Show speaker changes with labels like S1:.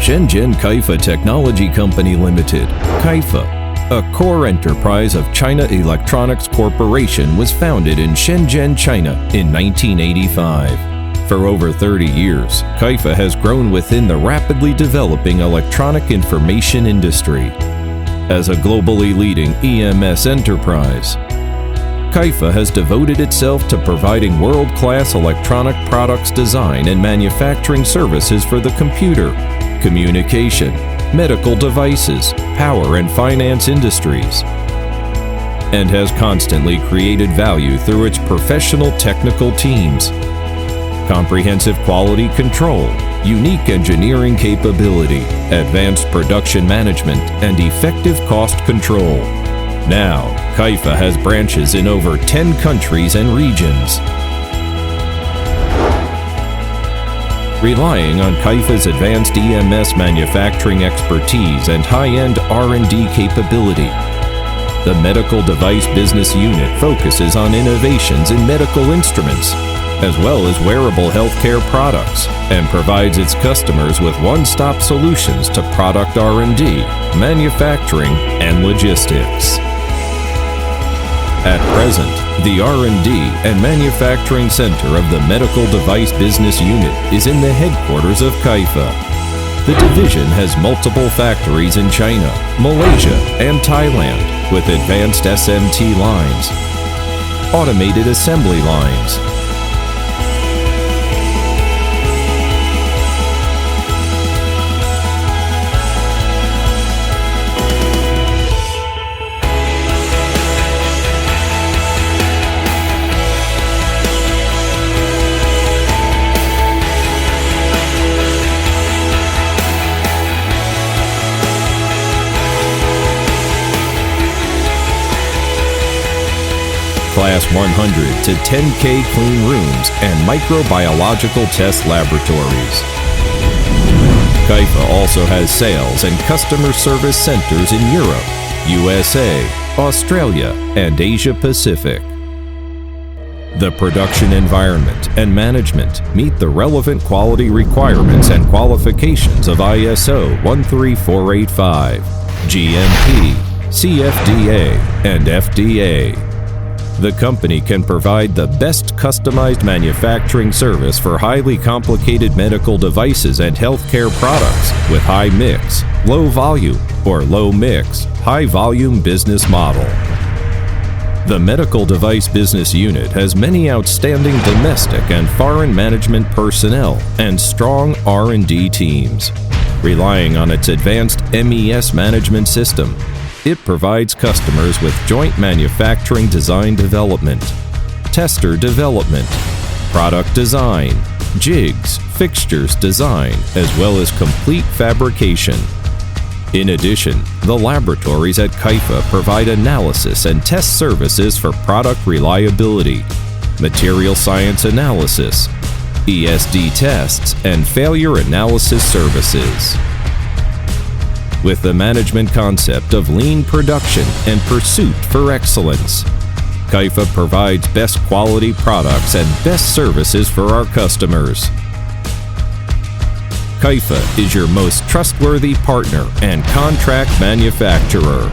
S1: Shenzhen Kaifa Technology Company Limited, Kaifa, a core enterprise of China Electronics Corporation, was founded in Shenzhen, China in 1985. For over 30 years, Kaifa has grown within the rapidly developing electronic information industry. As a globally leading EMS enterprise, Kaifa has devoted itself to providing world-class electronic products design and manufacturing services for the computer, communication, medical devices, power and finance industries, and has constantly created value through its professional technical teams, comprehensive quality control, unique engineering capability, advanced production management, and effective cost control. Now, Kaifa has branches in over 10 countries and regions. Relying on Kaifa's advanced EMS manufacturing expertise and high-end R&D capability, the Medical Device Business Unit focuses on innovations in medical instruments, as well as wearable healthcare products, and provides its customers with one-stop solutions to product R&D, manufacturing, and logistics. At present, the R&D and Manufacturing Center of the Medical Device Business Unit is in the headquarters of Kaifa. The division has multiple factories in China, Malaysia, and Thailand, with advanced SMT lines, automated assembly lines, Class 100 to 10K clean rooms and microbiological test laboratories. Kaifa also has sales and customer service centers in Europe, USA, Australia, and Asia Pacific. The production environment and management meet the relevant quality requirements and qualifications of ISO 13485, GMP, CFDA, and FDA. The company can provide the best customized manufacturing service for highly complicated medical devices and healthcare products with high mix, low volume, or low mix, high volume business model. The Medical Device Business Unit has many outstanding domestic and foreign management personnel and strong R&D teams. Relying on its advanced MES management system, it provides customers with joint manufacturing design development, tester development, product design, jigs, fixtures design, as well as complete fabrication. In addition, the laboratories at Kaifa provide analysis and test services for product reliability, material science analysis, ESD tests, and failure analysis services. With the management concept of lean production and pursuit for excellence, Kaifa provides best quality products and best services for our customers. Kaifa is your most trustworthy partner and contract manufacturer.